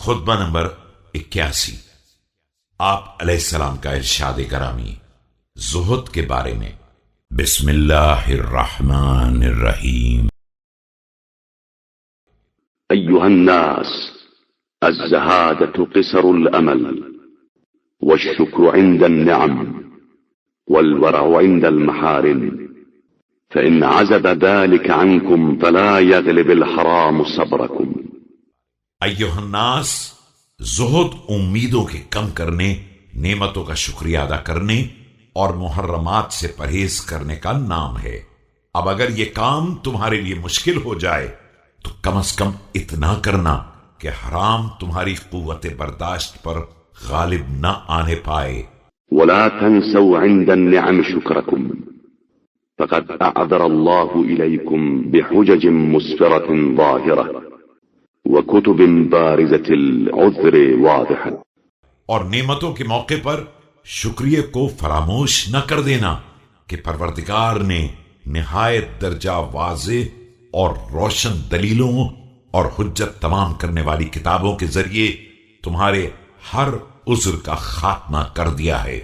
خطبہ نمبر 81۔ آپ علیہ السلام کا ارشاد گرامی زہد کے بارے میں۔ بسم اللہ الرحمن الرحیم۔ أيها الناس، الزهادة قصر الأمل، والشكر عند النعم، والورع عند المحارم، فإن عزب ذلك عنكم فلا يغلب الحرام صبركم۔ ایھا الناس، زہد امیدوں کے کم کرنے، نعمتوں کا شکریہ ادا کرنے اور محرمات سے پرہیز کرنے کا نام ہے۔ اب اگر یہ کام تمہارے لیے مشکل ہو جائے تو کم از کم اتنا کرنا کہ حرام تمہاری قوت برداشت پر غالب نہ آنے پائے۔ ولا تنسوا عند النعم شكركم، فقد أعذر الله إليكم بحجج مسفرة ظاهرة وكتب بارزة العذر واضحة۔ اور نعمتوں کے موقع پر شکریہ کو فراموش نہ کر دینا کہ پروردگار نے نہایت درجہ واضح اور روشن دلیلوں اور حجت تمام کرنے والی کتابوں کے ذریعے تمہارے ہر عذر کا خاتمہ کر دیا ہے۔